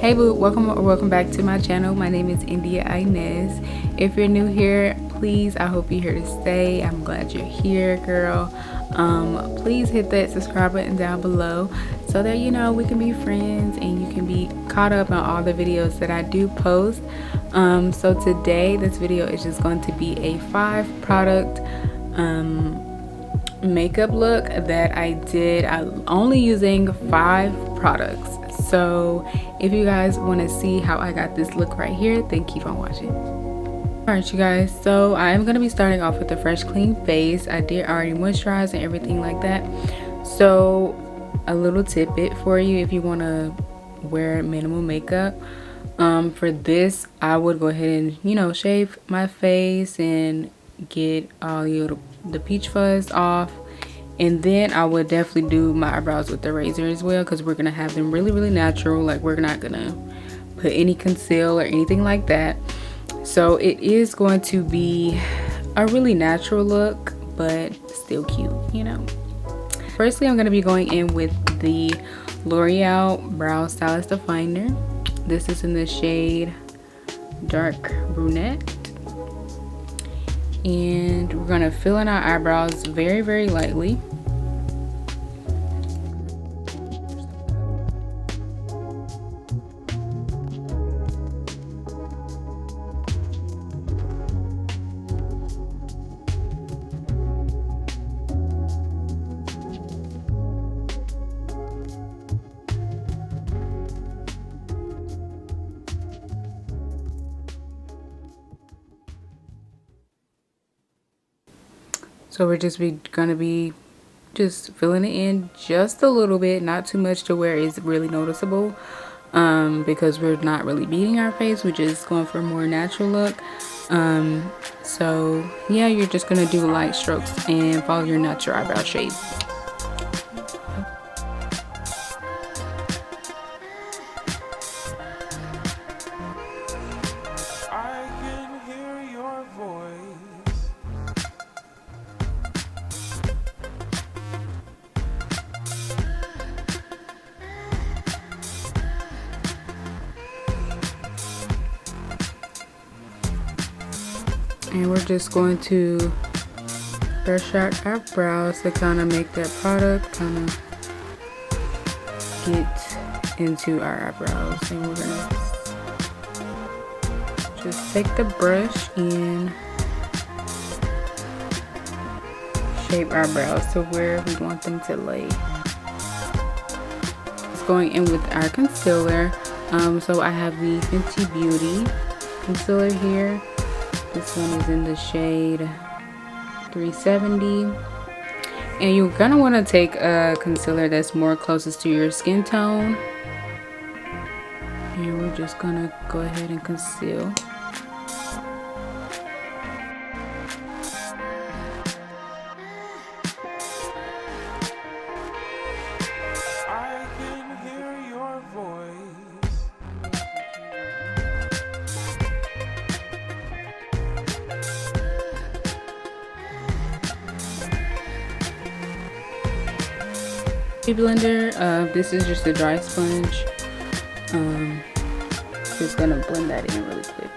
Hey boo, welcome or welcome back to my channel. My name is Indya Inez. If you're new here, please, I hope you're here to stay. I'm glad you're here, girl. Please hit that subscribe button down below so that we can be friends and you can be caught up on all the videos that I do post. So today this video is just going to be a 5 product makeup look that I did. I'm only using 5 products. So if you guys want to see how I got this look right here, then keep on watching. Alright you guys, so I am going to be starting off with a fresh clean face. I did already moisturize and everything like that. So a little tidbit for you if you want to wear minimal makeup. For this I would go ahead and shave my face and get all the peach fuzz off. And then I would definitely do my eyebrows with the razor as well, because we're gonna have them really natural. Like, we're not gonna put any conceal or anything like that. So it is going to be a really natural look, but still cute, Firstly, I'm gonna be going in with the L'Oreal Brow Stylist Definer. This is in the shade Dark Brunette. And we're gonna fill in our eyebrows very lightly. So we're gonna be filling it in just a little bit, not too much to where it's really noticeable, because we're not really beating our face. We're just going for a more natural look. So yeah, you're just gonna do light strokes and follow your natural eyebrow shape. And we're just going to brush out our brows to kind of make that product kind of get into our eyebrows. And we're gonna just take the brush and shape our brows to where we want them to lay. Just going in with our concealer. So I have the Fenty Beauty concealer here. This one is in the shade 370. And you're gonna want to take a concealer that's more closest to your skin tone. And we're just gonna go ahead and conceal. Blender, this is just a dry sponge. Just gonna blend that in really quick.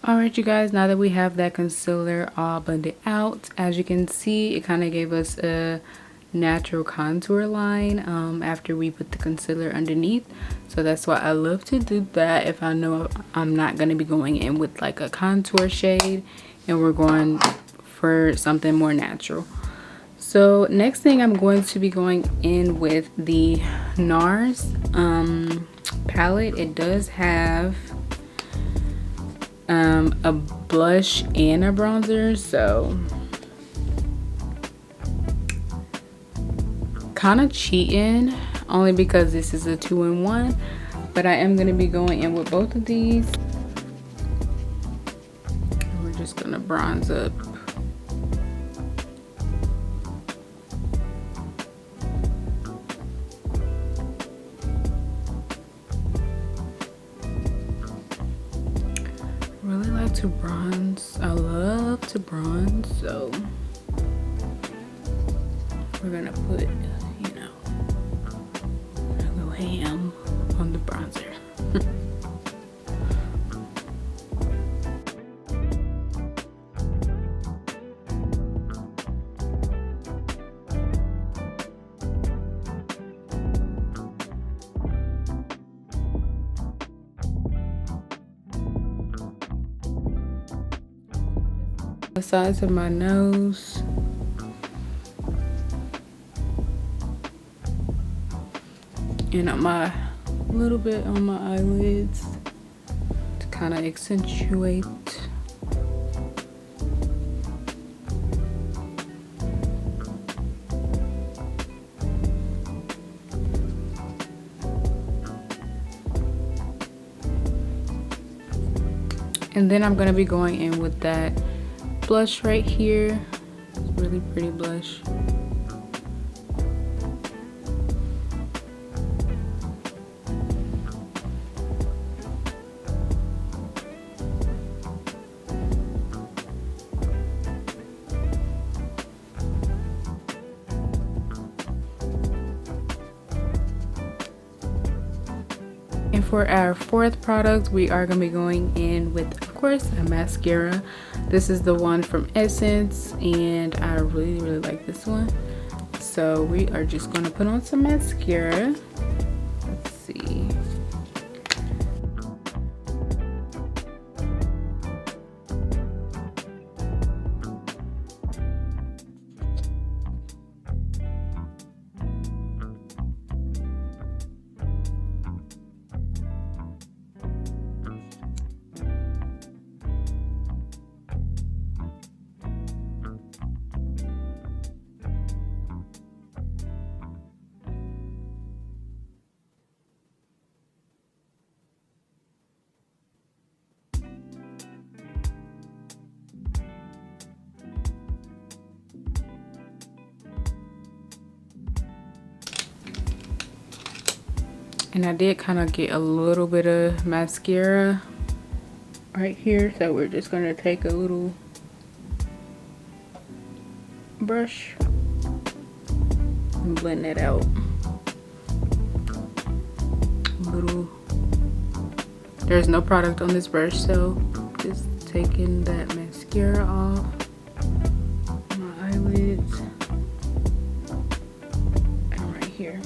Alright you guys, now that we have that concealer all blended out, as you can see, it kind of gave us a natural contour line after we put the concealer underneath. So that's why I love to do that if I know I'm not going to be going in with like a contour shade and we're going for something more natural. So next thing, I'm going to be going in with the NARS palette. It does have a blush and a bronzer, so kind of cheating only because this is a 2-in-1, but I am going to be going in with both of these. We're just going to bronze up. Really like to bronze. I love to bronze, so we're gonna put, you know, a little ham on the bronzer. The sides of my nose. And on my little bit on my eyelids to kind of accentuate. And then I'm gonna be going in with that blush right here. It's a really pretty blush. And for our fourth product, we are going to be going in with, of course, a mascara. This is the one from Essence, and I really like this one. So we are just going to put on some mascara. Let's see. And I did kind of get a little bit of mascara right here, so we're just going to take a little brush and blend that out. There's no product on this brush, so just taking that mascara off my eyelids and right here.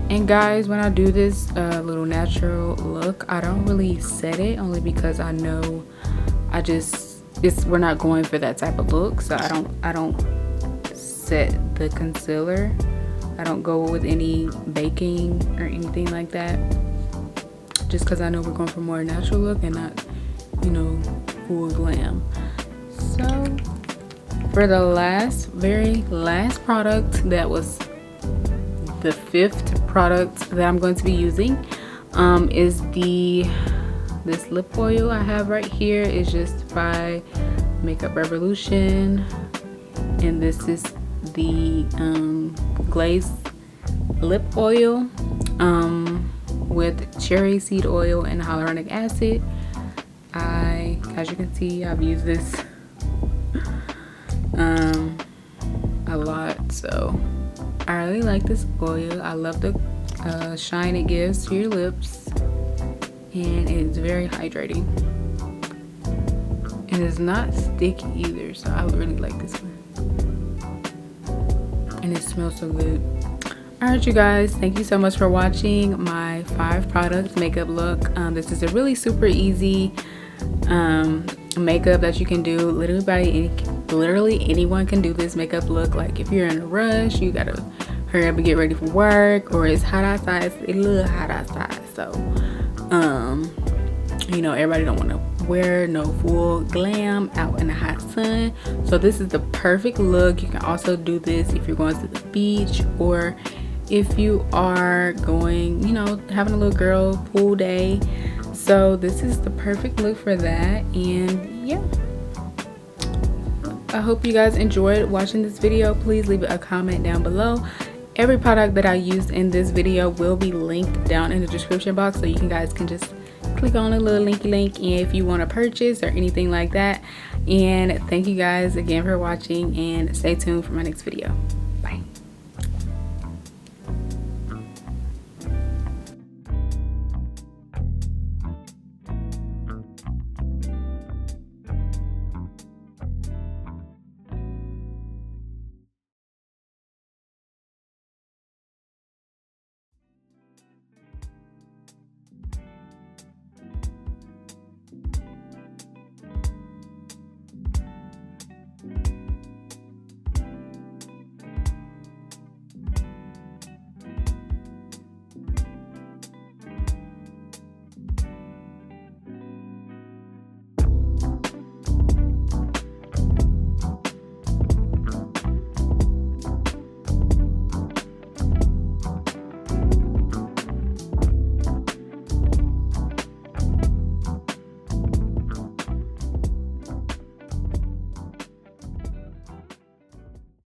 And guys, when I do this little natural look, I don't really set it, only because I know we're not going for that type of look. So I don't set the concealer. I don't go with any baking or anything like that, just because I know we're going for more natural look and not, you know, full glam. So for the very last product, that was the fifth product that I'm going to be using, is this lip oil I have right here. Is just by Makeup Revolution, and this is the glazed lip oil with cherry seed oil and hyaluronic acid. As you can see, I've used this a lot, so I really like this oil. I love the shine it gives to your lips, and it's very hydrating, and it's not sticky either, so I really like this one, and it smells so good. Alright you guys, thank you so much for watching my 5 product makeup look. This is a really super easy makeup that you can do. Literally anyone can do this makeup look. Like if you're in a rush, you gotta hurry up and get ready for work, or it's hot outside. It's a little hot outside, so you know, everybody don't want to wear no full glam out in the hot sun. So this is the perfect look. You can also do this if you're going to the beach, or if you are going, you know, having a little girl pool day. So this is the perfect look for that. And yeah, I hope you guys enjoyed watching this video. Please leave a comment down below. Every product that I used in this video will be linked down in the description box, so you guys can just click on a little linky link and if you want to purchase or anything like that. And thank you guys again for watching, and stay tuned for my next video. Bye.